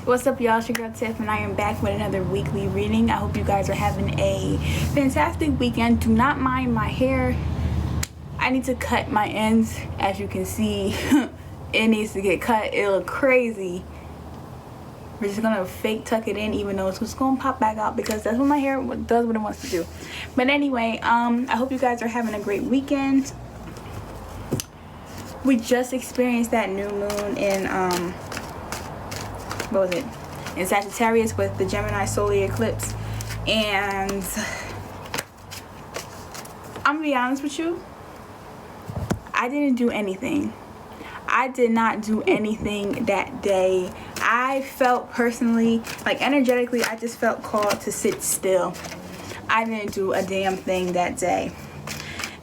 What's up, y'all? It's your girl Tiff, and I am back with another weekly reading. I hope you guys are having a fantastic weekend. Do not mind my hair. I need to cut my ends. As you can see, it needs to get cut. It look crazy. We're just gonna fake tuck it in, even though it's just gonna pop back out because that's what my hair does, what it wants to do. But anyway, I hope you guys are having a great weekend. We just experienced that new moon in what was it, in Sagittarius with the Gemini solar eclipse. And I'm gonna be honest with you, I didn't do anything. I did not do anything that day. I felt personally, like energetically, I just felt called to sit still. I didn't do a damn thing that day.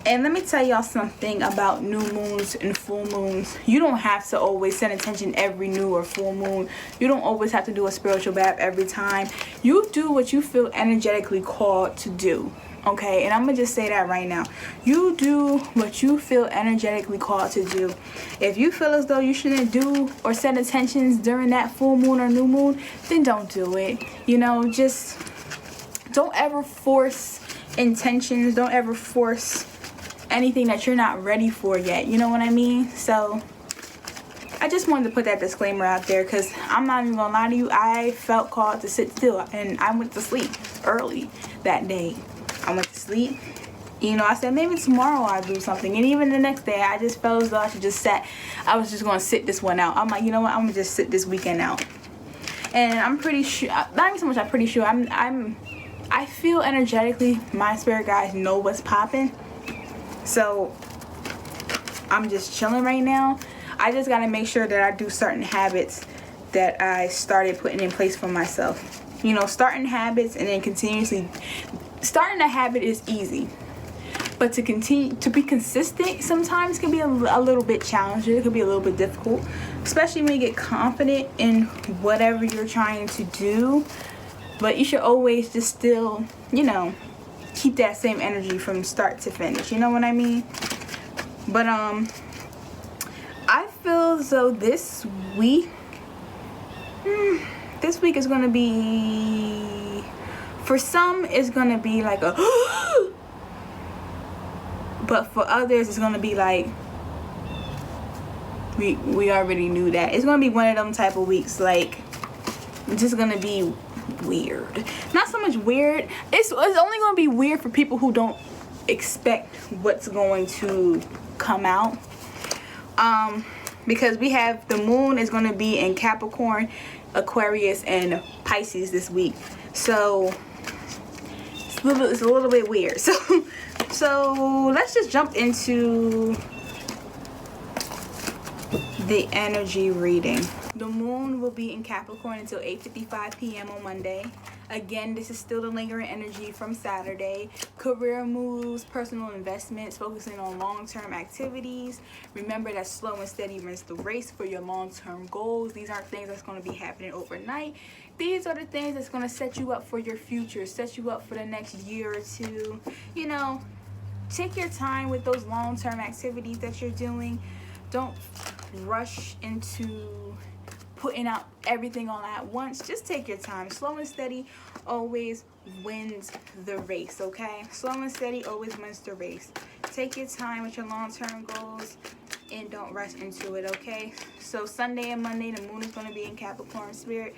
And let me tell y'all something about new moons and full moons. You don't have to always send attention every new or full moon. You don't always have to do a spiritual bath every time. You do what you feel energetically called to do. Okay, and I'm gonna just say that right now. You do what you feel energetically called to do. If you feel as though you shouldn't do or send attentions during that full moon or new moon, then don't do it. You know, just don't ever force intentions. Don't ever force anything that you're not ready for yet. You know what I mean? So I just wanted to put that disclaimer out there because I'm not even gonna lie to you. I felt called to sit still, and I went to sleep early that day. I went to sleep. You know, I said maybe tomorrow I'll do something, and even the next day I just felt as though I should just sat. I was just gonna sit this one out. I'm like, you know what? I'm gonna just sit this weekend out. And I'm pretty sure, not even so much. I'm pretty sure. I feel energetically my spirit guides know what's popping. So I'm just chilling right now. I just gotta make sure that I do certain habits that I started putting in place for myself. You know, starting habits and then continuously starting a habit is easy, but to continue to be consistent sometimes can be a little bit challenging. It could be a little bit difficult, especially when you get confident in whatever you're trying to do. But you should always just still, you know, keep that same energy from start to finish. You know what I mean? But I feel as though this week is gonna be, for some it's gonna be like a but for others it's gonna be like we already knew that. It's gonna be one of them type of weeks, like it's just gonna be weird. Not so much weird, it's only gonna be weird for people who don't expect what's going to come out. Because we have the moon is gonna be in Capricorn, Aquarius, and Pisces this week. So it's a little bit weird. So let's just jump into the energy reading. The moon will be in Capricorn until 8:55 p.m. on Monday. Again, this is still the lingering energy from Saturday. Career moves, personal investments, focusing on long-term activities. Remember that slow and steady wins the race for your long-term goals. These aren't things that's going to be happening overnight. These are the things that's going to set you up for your future, set you up for the next year or two. You know, take your time with those long-term activities that you're doing. Don't rush into putting out everything all at once. Just take your time. Slow and steady always wins the race, okay? Slow and steady always wins the race. Take your time with your long-term goals and don't rush into it, okay? So Sunday and Monday, the moon is going to be in Capricorn spirit.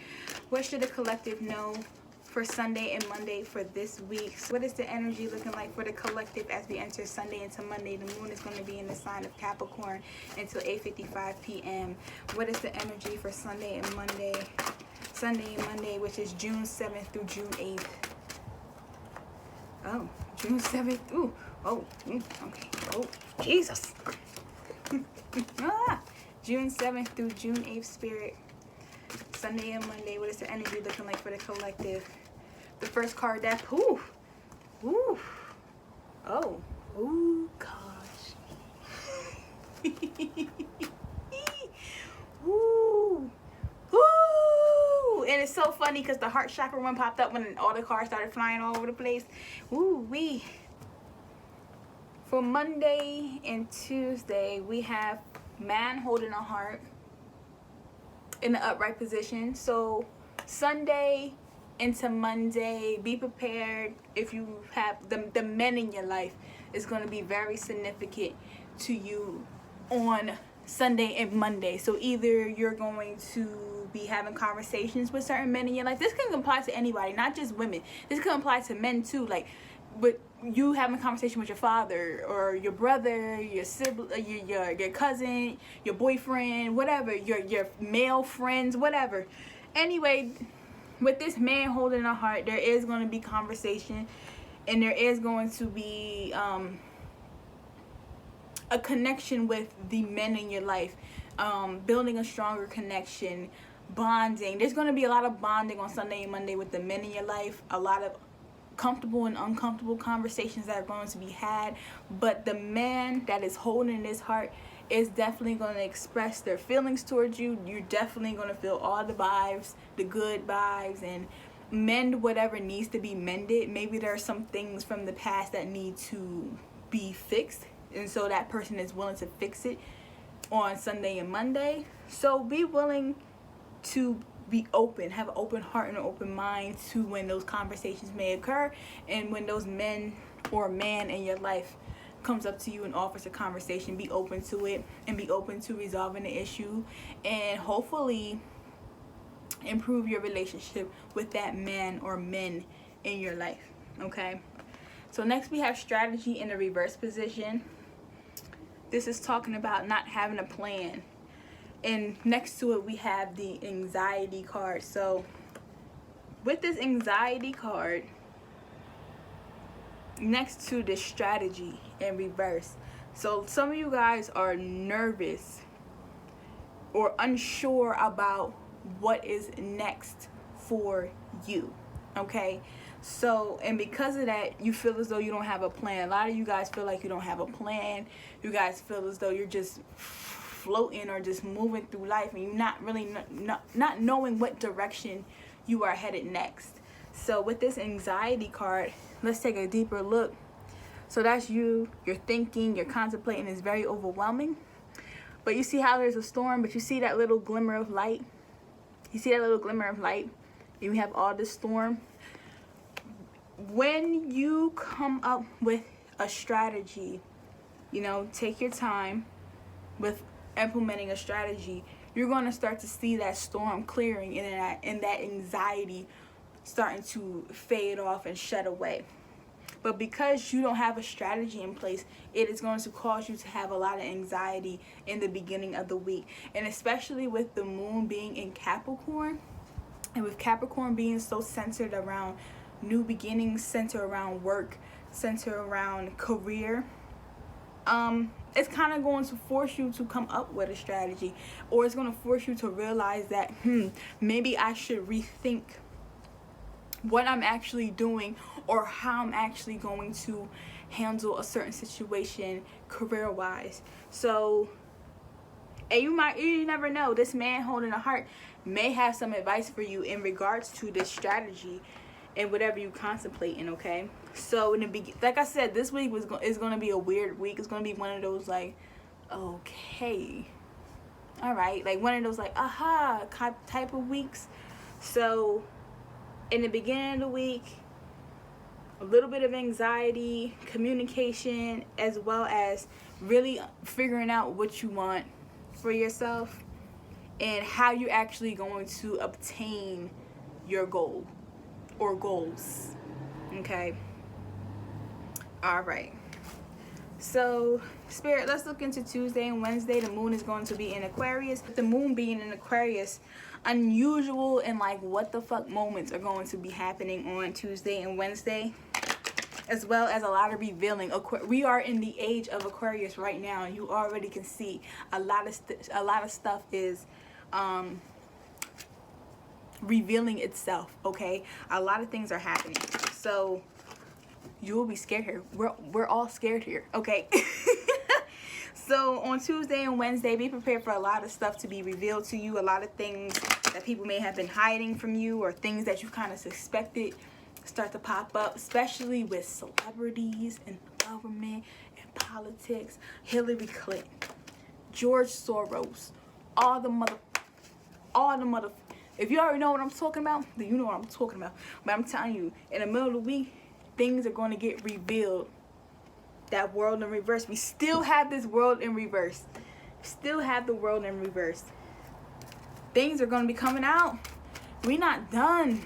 What should the collective know for Sunday and Monday for this week? So what is the energy looking like for the collective as we enter Sunday into Monday? The moon is going to be in the sign of Capricorn until 8:55 p.m. What is the energy for Sunday and Monday? Sunday and Monday, which is June 7th through June 8th. Oh, June 7th. Ooh. Oh, okay. Oh, Jesus. June 7th through June 8th spirit. Sunday and Monday, what is the energy looking like for the collective? The first card that, ooh, oh, ooh, gosh. Ooh, ooh, and it's so funny because the heart chakra one popped up when all the cards started flying all over the place. Ooh, for Monday and Tuesday, we have man holding a heart, in the upright position. So Sunday into Monday, be prepared. If you have the men in your life, is going to be very significant to you on Sunday and Monday. So either you're going to be having conversations with certain men in your life. This can apply to anybody, not just women. This can apply to men too. Like, but you having a conversation with your father or your brother, your sibling, your cousin, your boyfriend, whatever, your male friends, whatever. Anyway, with this man holding a heart, there is going to be conversation, and there is going to be a connection with the men in your life, building a stronger connection, bonding. There's going to be a lot of bonding on Sunday and Monday with the men in your life, a lot of comfortable and uncomfortable conversations that are going to be had. But the man that is holding his heart is definitely going to express their feelings towards you. You're definitely going to feel all the vibes, the good vibes, and mend whatever needs to be mended. Maybe there are some things from the past that need to be fixed, and so that person is willing to fix it on Sunday and Monday. So be willing to be open, have an open heart and an open mind to when those conversations may occur, and when those men or man in your life comes up to you and offers a conversation, be open to it and be open to resolving the issue, and hopefully improve your relationship with that man or men in your life. Okay, so next we have strategy in the reverse position. This is talking about not having a plan. And next to it, we have the anxiety card. So with this anxiety card, next to the strategy in reverse. So some of you guys are nervous or unsure about what is next for you. Okay? So, and because of that, you feel as though you don't have a plan. A lot of you guys feel like you don't have a plan. You guys feel as though you're just floating or just moving through life, and you're not really not knowing what direction you are headed next. So with this anxiety card, let's take a deeper look. So that's you're thinking, you're contemplating, is very overwhelming. But you see how there's a storm, but you see that little glimmer of light. You see that little glimmer of light, and you have all this storm. When you come up with a strategy, take your time with implementing a strategy, you're going to start to see that storm clearing and that anxiety starting to fade off and shed away. But because you don't have a strategy in place, it is going to cause you to have a lot of anxiety in the beginning of the week. And especially with the moon being in Capricorn, and with Capricorn being so centered around new beginnings, centered around work, centered around career, it's kind of going to force you to come up with a strategy, or it's going to force you to realize that maybe I should rethink what I'm actually doing, or how I'm actually going to handle a certain situation career-wise. So, and you never know, this man holding a heart may have some advice for you in regards to this strategy and whatever you contemplating. Okay, so like I said, this week is going to be a weird week. It's going to be one of those like, okay, all right, like one of those like aha type of weeks. So in the beginning of the week, a little bit of anxiety, communication, as well as really figuring out what you want for yourself and how you're actually going to obtain your goal or goals. Okay. All right. So, Spirit, let's look into Tuesday and Wednesday. The moon is going to be in Aquarius. With the moon being in Aquarius, unusual and like what the fuck moments are going to be happening on Tuesday and Wednesday, as well as a lot of revealing. We are in the age of Aquarius right now, and you already can see a lot of stuff is revealing itself. Okay, a lot of things are happening, so you will be scared here. We're all scared here. Okay. So on Tuesday and Wednesday, be prepared for a lot of stuff to be revealed to you. A lot of things that people may have been hiding from you, or things that you kind of suspected start to pop up, especially with celebrities and government and politics. Hillary Clinton, George Soros, all the all the mother. If you already know what I'm talking about, then you know what I'm talking about. But I'm telling you, in the middle of the week, things are going to get revealed. That world in reverse. We still have this world in reverse. Still have the world in reverse. Things are going to be coming out. We not done.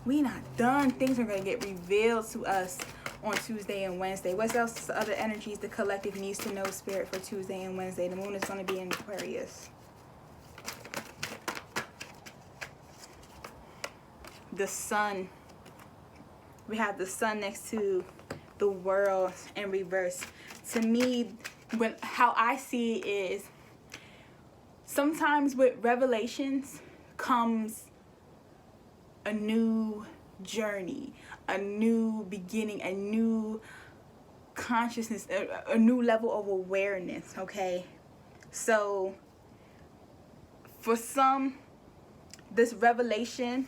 We not done. Things are going to get revealed to us on Tuesday and Wednesday. What's else? Other energies the collective needs to know, Spirit, for Tuesday and Wednesday. The moon is going to be in Aquarius. The sun. We have the sun next to the world in reverse. To me, how I see it is, sometimes with revelations comes a new journey, a new beginning, a new consciousness, a new level of awareness, okay? So for some, this revelation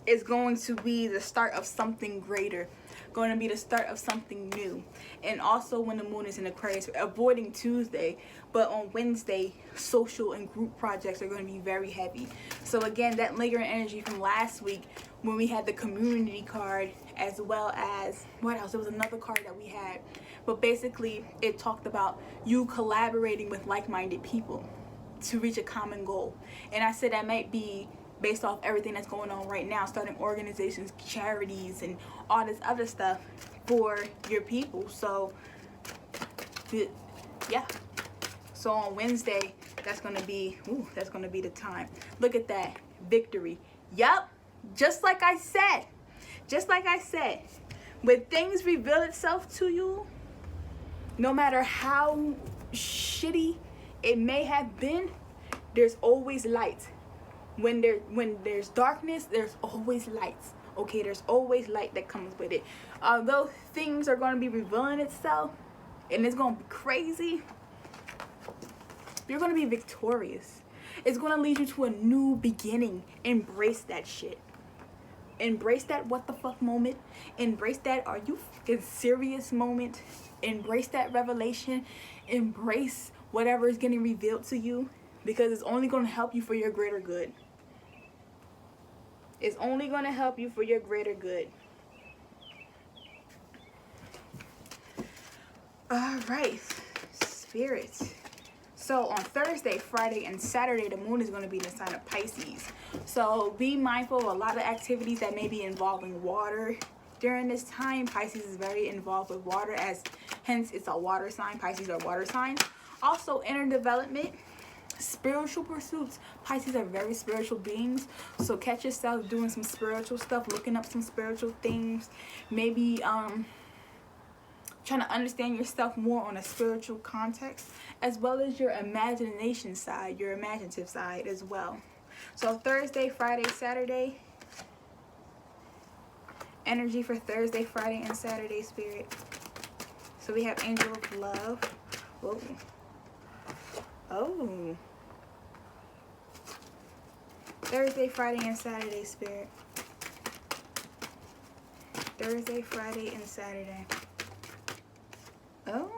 is going to be the start of something greater, going to be the start of something new. And also when the moon is in Aquarius, avoiding Tuesday, but on Wednesday, social and group projects are going to be very heavy. So again, that lingering energy from last week when we had the community card, as well as, what else? There was another card that we had. But basically, it talked about you collaborating with like-minded people to reach a common goal. And I said that might be based off everything that's going on right now, starting organizations, charities, and all this other stuff for your people. So yeah, so on Wednesday, that's gonna be the time. Look at that, victory. Yup, just like I said, when things reveal itself to you, no matter how shitty it may have been, there's always light. When there's darkness, there's always lights. Okay, there's always light that comes with it. Although things are going to be revealing itself, and it's going to be crazy, you're going to be victorious. It's going to lead you to a new beginning. Embrace that shit. Embrace that what the fuck moment. Embrace that are you fucking serious moment. Embrace that revelation. Embrace whatever is getting revealed to you, because it's only going to help you for your greater good. It's only going to help you for your greater good. All right, Spirit. So on Thursday, Friday, and Saturday, the moon is going to be in the sign of Pisces. So be mindful of a lot of activities that may be involving water during this time. Pisces is very involved with water, as hence it's a water sign. Pisces are water signs. Also, inner development, spiritual pursuits. Pisces are very spiritual beings, so catch yourself doing some spiritual stuff, looking up some spiritual things, maybe trying to understand yourself more on a spiritual context, as well as your imagination side, your imaginative side as well. So Thursday, Friday, Saturday, energy for Thursday, Friday, and Saturday, Spirit. So we have Angel of Love. Whoa. Oh. Thursday, Friday, and Saturday, Spirit. Thursday, Friday, and Saturday. Oh.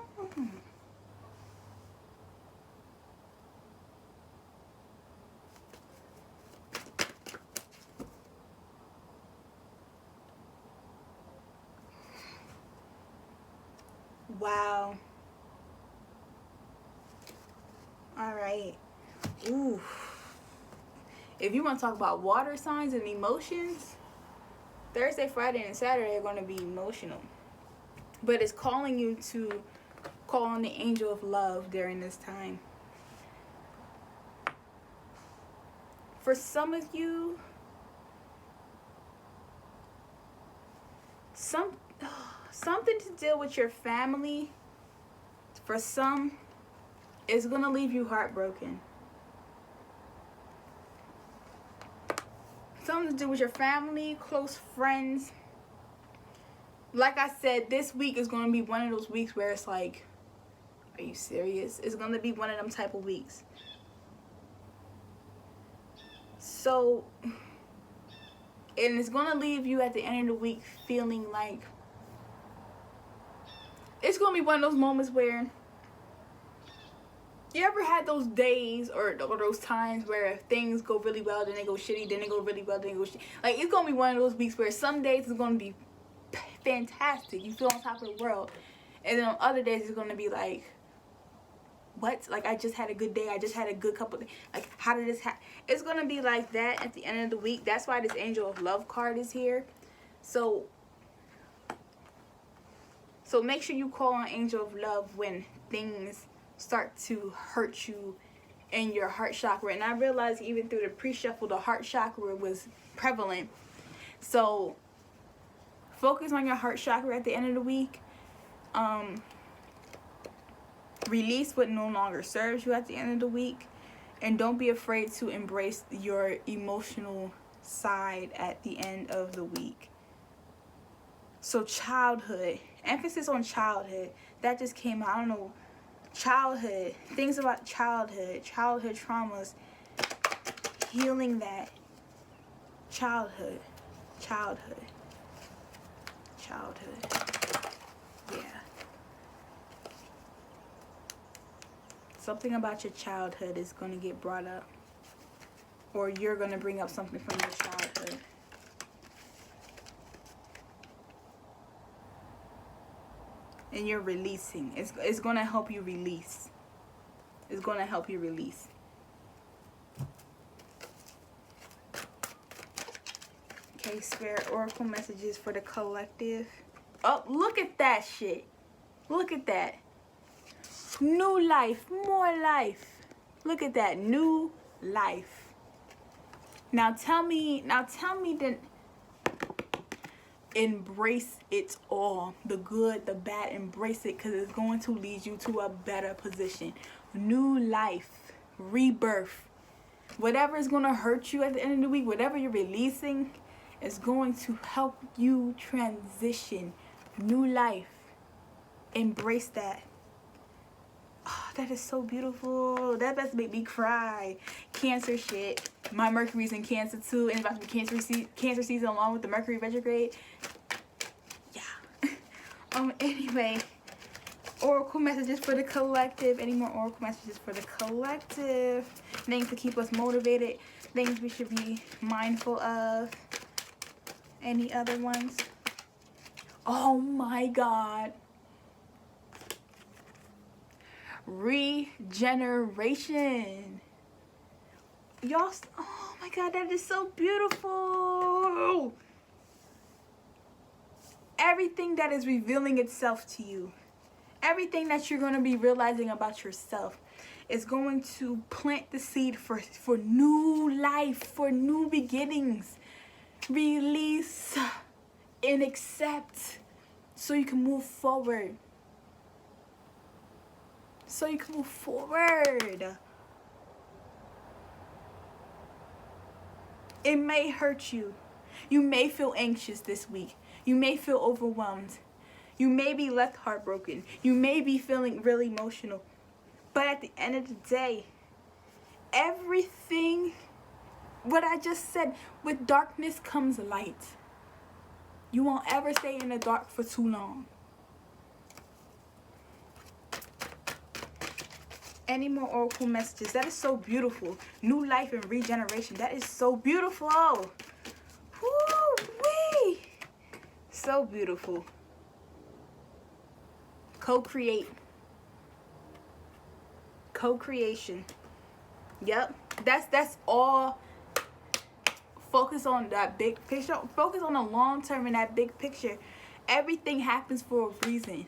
Wow. All right. Ooh. If you want to talk about water signs and emotions, Thursday, Friday, and Saturday are going to be emotional. But it's calling you to call on the angel of love during this time. For some of you, something to deal with your family, for some, is going to leave you heartbroken. Something to do with your family, close friends. Like I said, this week is going to be one of those weeks where it's like, are you serious? It's going to be one of them type of weeks. So, and it's going to leave you at the end of the week feeling like, it's going to be one of those moments where You ever had those days or those times where things go really well, then they go shitty, then they go really well, then they go shitty? Like, it's gonna be one of those weeks where some days it's gonna be fantastic. You feel on top of the world. And then on other days it's gonna be like, what? Like, I just had a good day. I just had a good couple of days. Like, how did this happen? It's gonna be like that at the end of the week. That's why this Angel of Love card is here. So make sure you call on Angel of Love when things start to hurt you in your heart chakra. And I realized even through the pre-shuffle, the heart chakra was prevalent. So focus on your heart chakra at the end of the week. Release what no longer serves you at the end of the week. And don't be afraid to embrace your emotional side at the end of the week. So childhood, emphasis on childhood. That just came out. I don't know. Childhood, things about childhood traumas, healing that. Childhood. Yeah. Something about your childhood is going to get brought up. Or you're going to bring up something from your childhood. And you're releasing. It's going to help you release. It's going to help you release. Okay, Spirit Oracle messages for the collective. Oh, look at that shit. Look at that. New life, more life. Look at that, new life. Now tell me then, embrace it all. The good, the bad, embrace it, because it's going to lead you to a better position. New life, rebirth. Whatever is going to hurt you at the end of the week, whatever you're releasing, is going to help you transition. New life. Embrace that. Oh, that is so beautiful. That best make me cry. Cancer shit. My Mercury's in Cancer too, and it's about to be Cancer season along with the Mercury retrograde. Yeah. Anyway, oracle messages for the collective. Any more oracle messages for the collective? Things to keep us motivated. Things we should be mindful of. Any other ones? Oh my God. Regeneration. Y'all, oh my God, that is so beautiful. Everything that is revealing itself to you, everything that you're going to be realizing about yourself is going to plant the seed for new life, for new beginnings. Release and accept so you can move forward. So you can move forward. It may hurt you. You may feel anxious this week. You may feel overwhelmed. You may be left heartbroken. You may be feeling really emotional. But at the end of the day, everything, what I just said, with darkness comes light. You won't ever stay in the dark for too long. Any more oracle messages? That is so beautiful. New life and regeneration. That is so beautiful. Woo-wee. So beautiful. Co-create. Co-creation. Yep. That's all. Focus on that big picture. Focus on the long term and that big picture. Everything happens for a reason.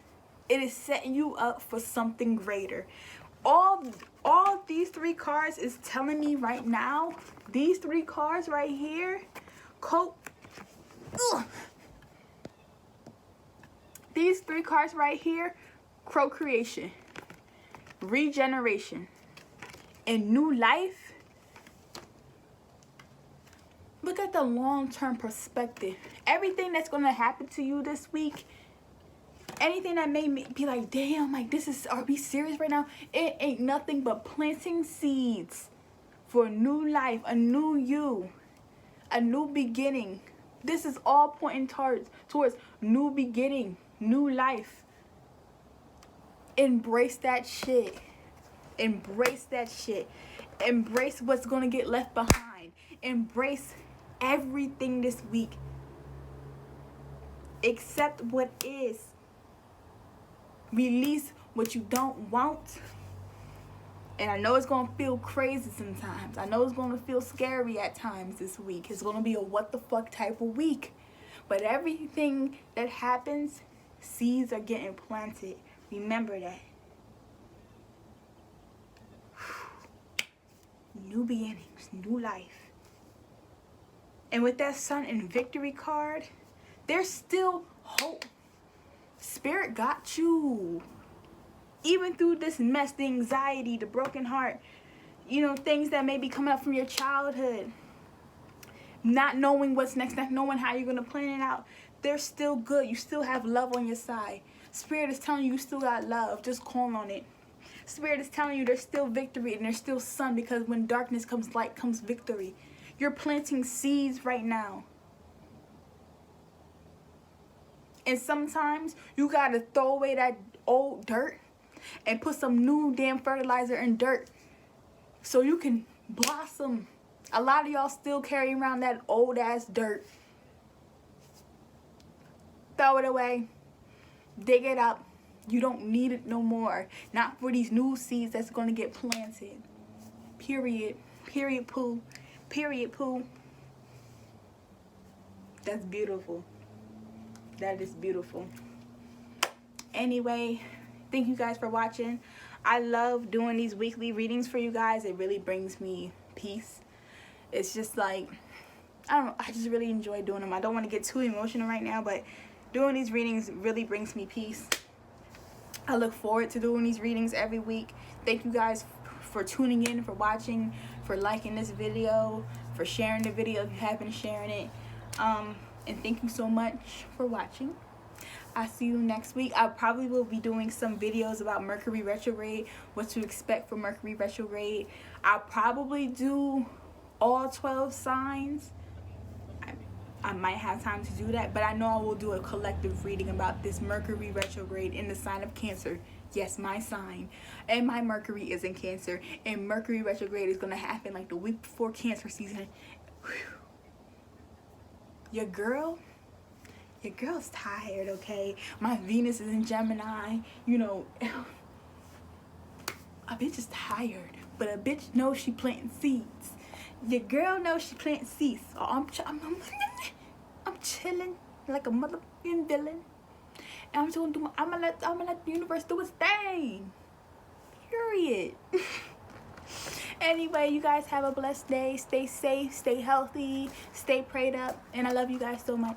It is setting you up for something greater. All these three cards is telling me right now, these three cards right here, these three cards right here, procreation, regeneration, and new life. Look at the long-term perspective. Everything that's going to happen to you this week, anything that made me be like, damn, like are we serious right now? It ain't nothing but planting seeds for a new life, a new you, a new beginning. This is all pointing towards new beginning, new life. Embrace that shit. Embrace that shit. Embrace what's gonna get left behind. Embrace everything this week. Accept what is. Release what you don't want. And I know it's going to feel crazy sometimes. I know it's going to feel scary at times this week. It's going to be a what the fuck type of week. But everything that happens, seeds are getting planted. Remember that. New beginnings, new life. And with that Sun and Victory card, there's still hope. Spirit got you. Even through this mess, the anxiety, the broken heart, you know, things that may be coming up from your childhood, not knowing what's next, not knowing how you're going to plan it out, they're still good. You still have love on your side. Spirit is telling you you still got love. Just call on it. Spirit is telling you there's still victory and there's still sun, because when darkness comes, light comes victory. You're planting seeds right now. And sometimes you got to throw away that old dirt and put some new damn fertilizer in dirt so you can blossom. A lot of y'all still carry around that old ass dirt. Throw it away. Dig it up. You don't need it no more. Not for these new seeds that's going to get planted. Period. Period, poo. Period, poo. That's beautiful. That is beautiful. Anyway, thank you guys for watching. I love doing these weekly readings for you guys. It really brings me peace. It's just like, I don't know, I just really enjoy doing them. I don't want to get too emotional right now, but doing these readings really brings me peace. I look forward to doing these readings every week. Thank you guys for tuning in, for watching, for liking this video, for sharing the video if you have been sharing it. And thank you so much for watching. I'll see you next week. I probably will be doing some videos about Mercury retrograde, what to expect for Mercury retrograde. I'll probably do all 12 signs. I might have time to do that, but I know I will do a collective reading about this Mercury retrograde in the sign of Cancer. Yes, my sign. And my Mercury is in Cancer. And Mercury retrograde is going to happen like the week before Cancer season. Whew. Your girl's tired, okay? My Venus is in Gemini. You know, a bitch is tired, but a bitch knows she planting seeds. Your girl knows she planting seeds. So I'm chilling like a motherfucking villain, and I'm just gonna do. I'm gonna let the universe do its thing. Period. Anyway, you guys have a blessed day. Stay safe, stay healthy, stay prayed up, and I love you guys so much.